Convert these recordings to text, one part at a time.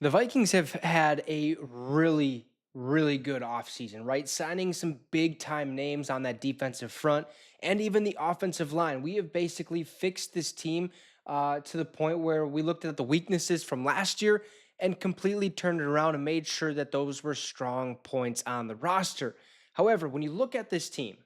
The Vikings have had a really good offseason, right? Signing some big time names on that defensive front and even the offensive line. We have basically fixed this team to the point where we looked at the weaknesses from last year and completely turned it around and made sure that those were strong points on the roster. However, when you look at this team,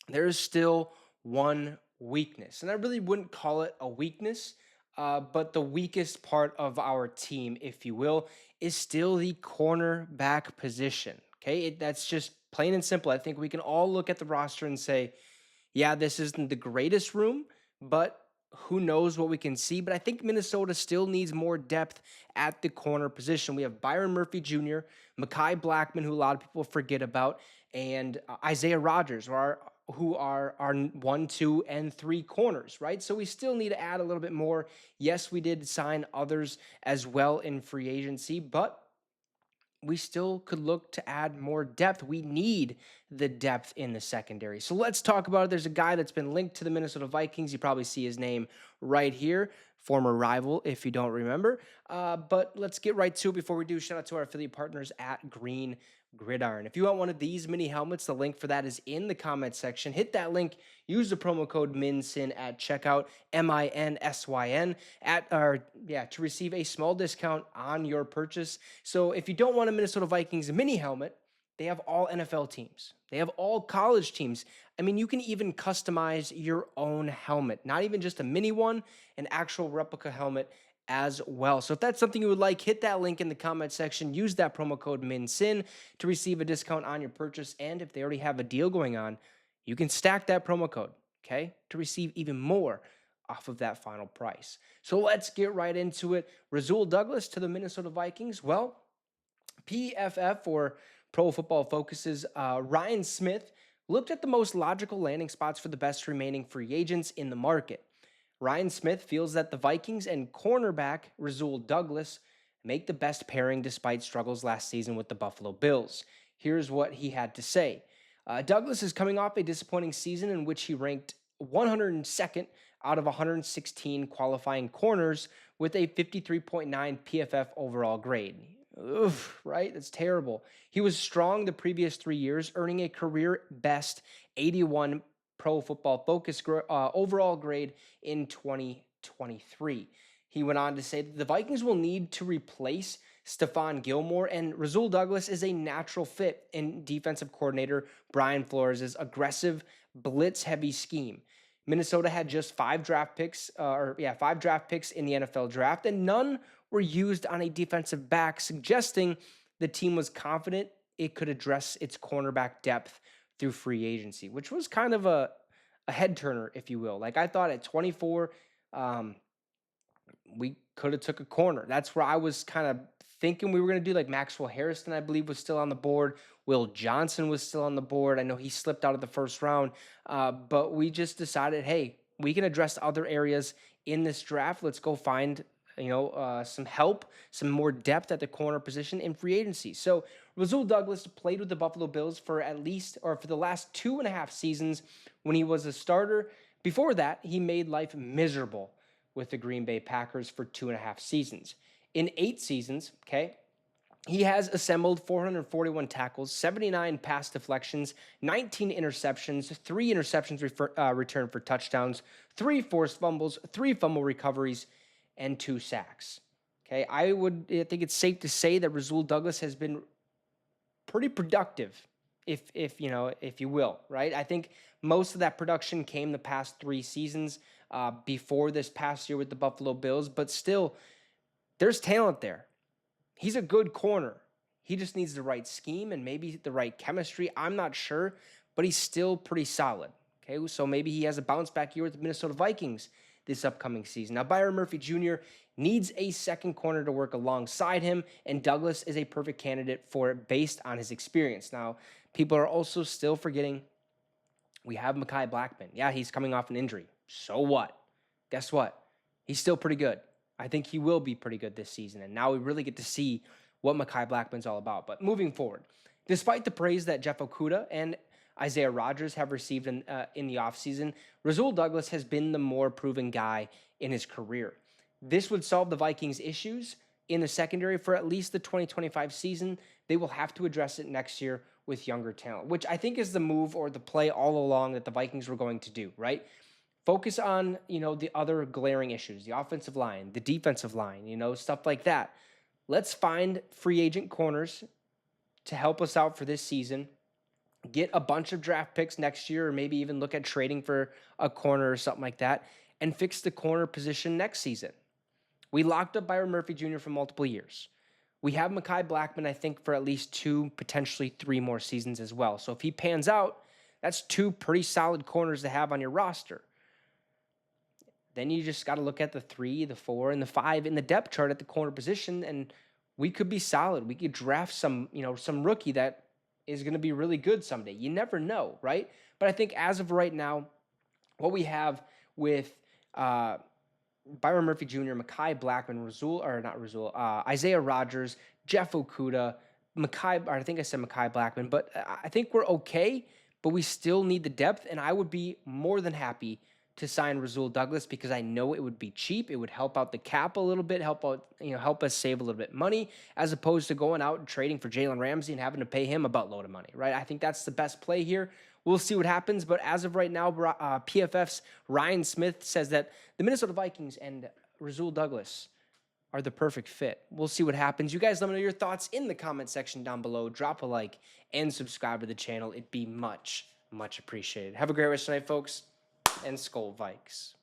there is still one weakness, and I really wouldn't call it a weakness, but the weakest part of our team, if you will, is still the cornerback position. Okay, that's just plain and simple. I think we can all look at the roster and say, yeah, this isn't the greatest room, but who knows what we can see. But I think Minnesota still needs more depth at the corner position. We have Byron Murphy Jr., Mekhi Blackman, who a lot of people forget about, and Isaiah Rodgers, who are our 1, 2, and 3 corners, right? So we still need to add a little bit more. Yes, we did sign others as well in free agency, but we still could look to add more depth. We need the depth in the secondary. So let's talk about it. There's a guy that's been linked to the Minnesota Vikings. You probably see his name right here, former rival, if you don't remember. But let's get right to it. Before we do, shout out to our affiliate partners at Green Gridiron. If you want one of these mini helmets, the link for that is in the comment section. Hit that link. Use the promo code MINSYN at checkout, MINSYN, to receive a small discount on your purchase. So if you don't want a Minnesota Vikings mini helmet, they have all NFL teams. They have all college teams. I mean, you can even customize your own helmet, not even just a mini one, an actual replica helmet as well. So if that's something you would like, hit that link in the comment section. Use that promo code MINSYN to receive a discount on your purchase. And if they already have a deal going on, you can stack that promo code, okay, to receive even more off of that final price. So let's get right into it. Rasul Douglas to the Minnesota Vikings. Well, PFF, or Pro Football Focus's Ryan Smith, looked at the most logical landing spots for the best remaining free agents in the market. Ryan Smith feels that the Vikings and cornerback Rasul Douglas make the best pairing despite struggles last season with the Buffalo Bills. Here's what he had to say. Douglas is coming off a disappointing season in which he ranked 102nd out of 116 qualifying corners with a 53.9 PFF overall grade. Oof, right? That's terrible. He was strong the previous 3 years, earning a career best 81 Pro Football Focus overall grade in 2023. He went on to say that the Vikings will need to replace Stephon Gilmore, and Rasul Douglas is a natural fit in defensive coordinator Brian Flores' aggressive, blitz-heavy scheme. Minnesota had just 5 draft picks in the NFL draft, and none were used on a defensive back, suggesting the team was confident it could address its cornerback depth through free agency, which was kind of a head turner, if you will. Like, I thought at 24, we could have took a corner. That's where I was kind of thinking we were going to do. Like, Maxwell Harrison, I believe, was still on the board. Will Johnson was still on the board. I know he slipped out of the first round, but we just decided, hey, we can address other areas in this draft. Let's go find some help, some more depth at the corner position in free agency. So Rasul Douglas played with the Buffalo Bills for the last 2.5 seasons when he was a starter. Before that, he made life miserable with the Green Bay Packers for 2.5 seasons. In 8 seasons, he has assembled 441 tackles, 79 pass deflections, 19 interceptions, 3 interceptions returned for touchdowns, 3 forced fumbles, 3 fumble recoveries, and 2 sacks. I think it's safe to say that Rasul Douglas has been pretty productive, if you will, right? I think most of that production came the past 3 seasons before this past year with the Buffalo Bills, but still, there's talent there. He's a good corner. He just needs the right scheme and maybe the right chemistry. I'm not sure, but he's still pretty solid. So maybe he has a bounce back year with the Minnesota Vikings this upcoming season. Now, Byron Murphy Jr. needs a second corner to work alongside him, and Douglas is a perfect candidate for it based on his experience. Now, people are also still forgetting we have Mekhi Blackman. Yeah, he's coming off an injury. So what? Guess what? He's still pretty good. I think he will be pretty good this season, and now we really get to see what Mekhi Blackman's all about. But moving forward, despite the praise that Jeff Okudah and Isaiah Rodgers have received in the offseason, Rasul Douglas has been the more proven guy in his career. This would solve the Vikings' issues in the secondary for at least the 2025 season. They will have to address it next year with younger talent, which I think is the move or the play all along that the Vikings were going to do, right? Focus on, the other glaring issues, the offensive line, the defensive line, stuff like that. Let's find free agent corners to help us out for this season. Get a bunch of draft picks next year, or maybe even look at trading for a corner or something like that, and fix the corner position next season. We locked up Byron Murphy Jr. for multiple years. We have Mekhi Blackmon, I think, for at least 2, potentially 3 more seasons as well. So if he pans out, that's 2 pretty solid corners to have on your roster. Then you just got to look at the 3, the 4, and the 5 in the depth chart at the corner position, and we could be solid. We could draft some rookie that is going to be really good someday. You never know, right? But I think as of right now, what we have with Byron Murphy Jr., Mekhi Blackmon, Isaiah Rodgers, Jeff Okudah, I think I said Mekhi Blackmon, but I think we're okay, but we still need the depth, and I would be more than happy to sign Rasul Douglas because I know it would be cheap. It would help out the cap a little bit, help us save a little bit of money, as opposed to going out and trading for Jalen Ramsey and having to pay him a buttload of money, right? I think that's the best play here. We'll see what happens, but as of right now, PFF's Ryan Smith says that the Minnesota Vikings and Rasul Douglas are the perfect fit. We'll see what happens. You guys let me know your thoughts in the comment section down below. Drop a like and subscribe to the channel. It'd be much, much appreciated. Have a great rest of the night, folks, and Skol Vikes.